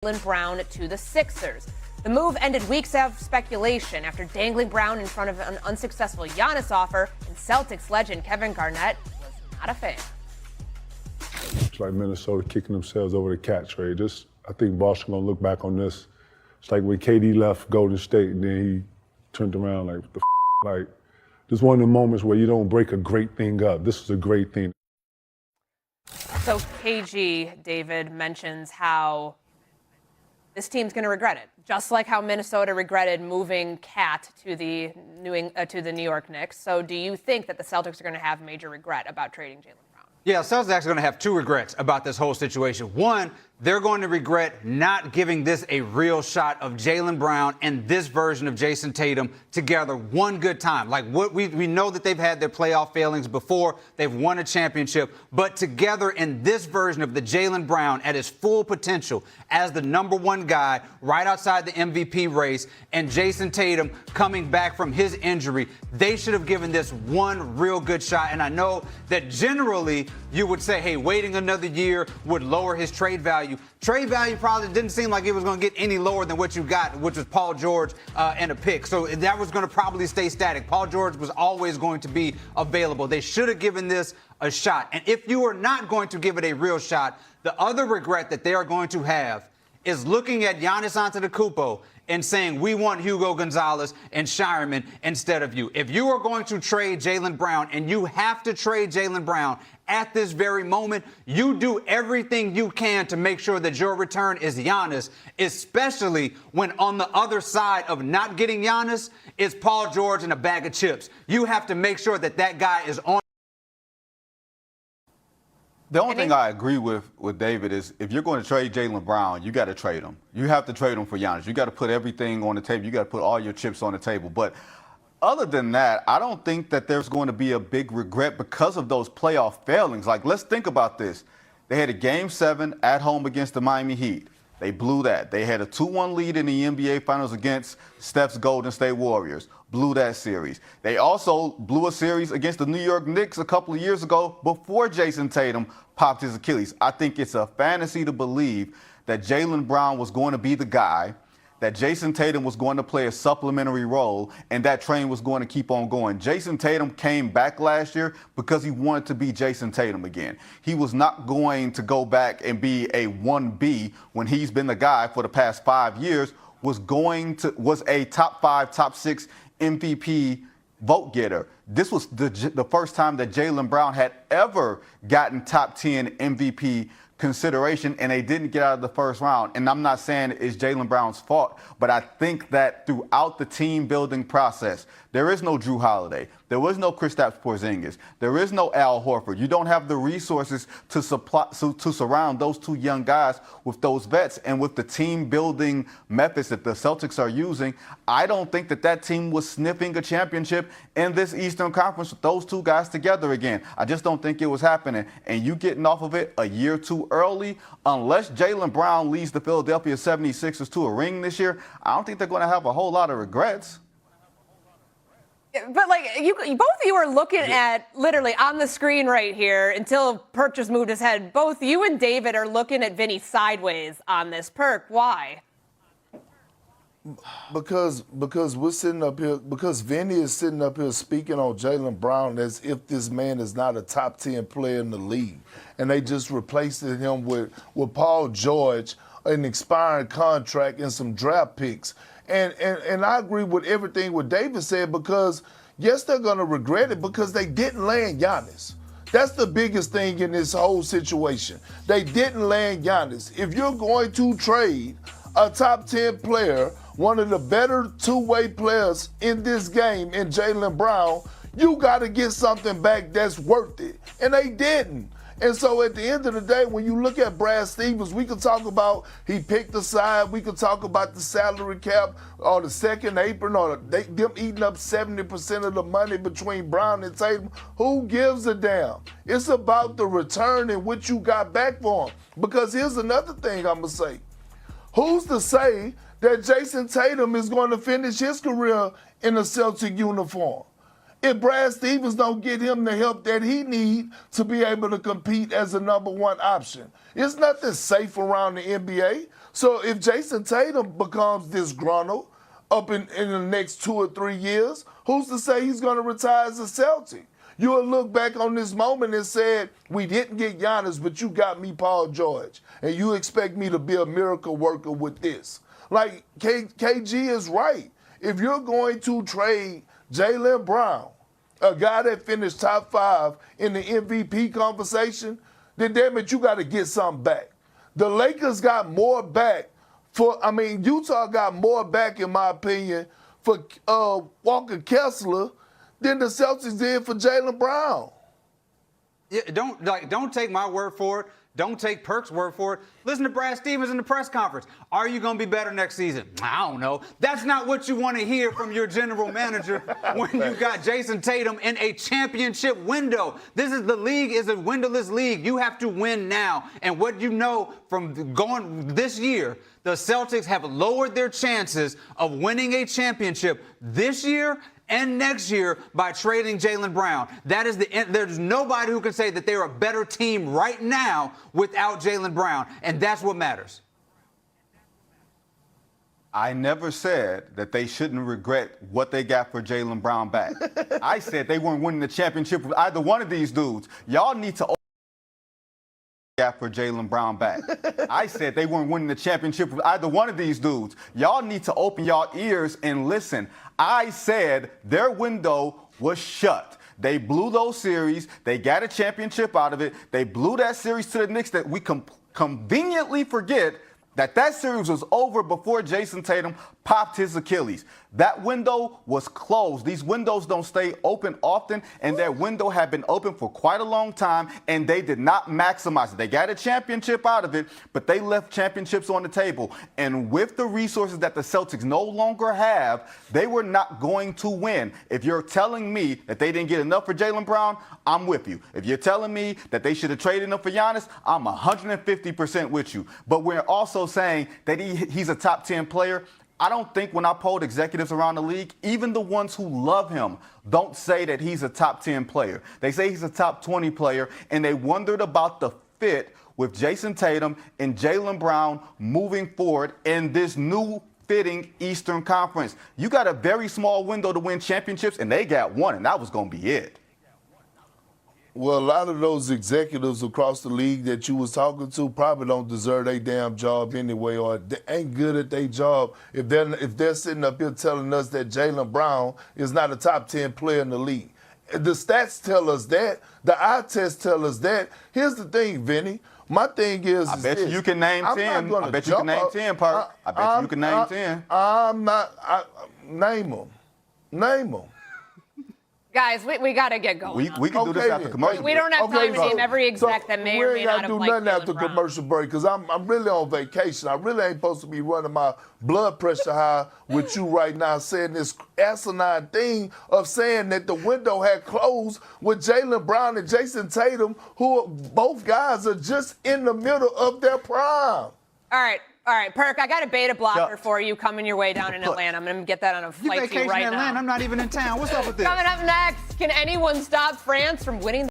Jaylen Brown to the Sixers. The move ended weeks of speculation after dangling Brown in front of an unsuccessful Giannis offer, and Celtics legend Kevin Garnett was not a fan. It's like Minnesota kicking themselves over the cat trade. I think Boston gonna look back on this. It's like when KD left Golden State and then he turned around like, what the like, this is one of the moments where you don't break a great thing up. This is a great thing. So KG, David, mentions how this team's going to regret it, just like how Minnesota regretted moving Cat to the New York Knicks. So do you think that the Celtics are going to have major regret about trading Jaylen Brown? Yeah, Celtics are actually going to have two regrets about this whole situation. One, they're going to regret not giving this a real shot of Jaylen Brown and this version of Jason Tatum together one good time. Like, what we know that they've had their playoff failings before. They've won a championship. But together in this version of the Jaylen Brown at his full potential as the number one guy right outside the MVP race, and Jason Tatum coming back from his injury, they should have given this one real good shot. And I know that generally you would say, hey, waiting another year would lower his trade value. Trade value probably didn't seem like it was going to get any lower than what you got, which was Paul George and a pick. So that was going to probably stay static. Paul George was always going to be available. They should have given this a shot. And if you are not going to give it a real shot, the other regret that they are going to have is looking at Giannis Antetokounmpo and saying, we want Hugo Gonzalez and Shireman instead of you. If you are going to trade Jaylen Brown, and you have to trade Jaylen Brown at this very moment, you do everything you can to make sure that your return is Giannis, especially when on the other side of not getting Giannis is Paul George and a bag of chips. You have to make sure that that guy is on. The only thing I agree with David is if you're going to trade Jaylen Brown, you got to trade him. You have to trade him for Giannis. You got to put everything on the table. You got to put all your chips on the table. But other than that, I don't think that there's going to be a big regret because of those playoff failings. Like, let's think about this. They had a Game 7 at home against the Miami Heat. They blew that. They had a 2-1 lead in the NBA Finals against Steph's Golden State Warriors. Blew that series. They also blew a series against the New York Knicks a couple of years ago before Jason Tatum popped his Achilles. I think it's a fantasy to believe that Jaylen Brown was going to be the guy, that Jason Tatum was going to play a supplementary role, and that train was going to keep on going. Jason Tatum came back last year because he wanted to be Jason Tatum again. He was not going to go back and be a 1B when he's been the guy for the past 5 years, was a top 5, top 6 MVP vote getter. This was the first time that Jaylen Brown had ever gotten top 10 MVP consideration, and they didn't get out of the first round. And I'm not saying it's Jaylen Brown's fault, but I think that throughout the team building process, there is no Drew Holiday. There was no Kristaps Porzingis. There is no Al Horford. You don't have the resources to surround those two young guys with those vets. And with the team building methods that the Celtics are using, I don't think that team was sniffing a championship in this Eastern Conference with those two guys together again. I just don't think it was happening. And you getting off of it a year too early, unless Jaylen Brown leads the Philadelphia 76ers to a ring this year, I don't think they're going to have a whole lot of regrets. But, like, both of you are looking at, literally on the screen right here, until Perk just moved his head, both you and David are looking at Vinny sideways on this. Perk, why? Because we're sitting up here, because Vinny is sitting up here speaking on Jaylen Brown as if this man is not a top 10 player in the league. And they just replaced him with Paul George, an expiring contract, and some draft picks. And I agree with everything what David said, because, yes, they're going to regret it because they didn't land Giannis. That's the biggest thing in this whole situation. They didn't land Giannis. If you're going to trade a top 10 player, one of the better two-way players in this game in Jaylen Brown, you got to get something back that's worth it. And they didn't. And so at the end of the day, when you look at Brad Stevens, we could talk about he picked a side. We could talk about the salary cap or the second apron or them eating up 70% of the money between Brown and Tatum. Who gives a damn? It's about the return and what you got back for him. Because here's another thing I'm going to say. Who's to say that Jason Tatum is going to finish his career in a Celtic uniform? if Brad Stevens don't get him the help that he need to be able to compete as a number one option. It's nothing safe around the NBA. So if Jason Tatum becomes disgruntled up in the next 2 or 3 years, who's to say he's going to retire as a Celtic? You'll look back on this moment and said, we didn't get Giannis, but you got me Paul George, and you expect me to be a miracle worker with this. Like, KG is right. If you're going to trade Jaylen Brown, a guy that finished top 5 in the MVP conversation, then damn it, you got to get something back. The Lakers got more back Utah got more back, in my opinion, for Walker Kessler than the Celtics did for Jaylen Brown. Yeah, don't take my word for it. Don't take Perk's word for it. Listen to Brad Stevens in the press conference. Are you going to be better next season? I don't know. That's not what you want to hear from your general manager when you got Jason Tatum in a championship window. The league is a windowless league. You have to win now. And what you know from going this year, the Celtics have lowered their chances of winning a championship this year and next year by trading Jaylen Brown. There's nobody who can say that they're a better team right now without Jaylen Brown, and that's what matters. I never said that they shouldn't regret what they got for Jaylen Brown back. I said they weren't winning the championship with either one of these dudes. Y'all need to for Jaylen Brown back. I said they weren't winning the championship with either one of these dudes. Y'all need to open y'all ears and listen. I said their window was shut. They blew those series. They got a championship out of it. They blew that series to the Knicks that we conveniently forget that series was over before Jason Tatum popped his Achilles. That window was closed. These windows don't stay open often, and that window had been open for quite a long time, and they did not maximize it. They got a championship out of it, but they left championships on the table. And with the resources that the Celtics no longer have, they were not going to win. If you're telling me that they didn't get enough for Jaylen Brown, I'm with you. If you're telling me that they should have traded enough for Giannis, I'm 150% with you. But we're also saying that he's a top 10 player. I don't think when I polled executives around the league, even the ones who love him don't say that he's a top 10 player. They say he's a top 20 player, and they wondered about the fit with Jason Tatum and Jaylen Brown moving forward in this new fitting Eastern Conference. You got a very small window to win championships, and they got one, and that was going to be it. Well, a lot of those executives across the league that you was talking to probably don't deserve their damn job anyway, or they ain't good at their job if they're sitting up here telling us that Jaylen Brown is not a top 10 player in the league. The stats tell us that. The eye test tell us that. Here's the thing, Vinny. My thing is, I bet you can name 10. I bet you can name 10, Park. I bet you can name 10. I'm not. Name them. Name them. Guys, we got to get going. We can do this after commercial. We don't have time to name every exec that may or may not have liked Jaylen Brown. We ain't got to do nothing after commercial break because I'm really on vacation. I really ain't supposed to be running my blood pressure high with you right now saying this asinine thing of saying that the window had closed with Jaylen Brown and Jason Tatum, who both guys are just in the middle of their prime. All right, Perk, I got a beta blocker for you coming your way down in Atlanta. I'm going to get that on a flight to you right now. I'm not even in town. What's up with this? Coming up next, can anyone stop France from winning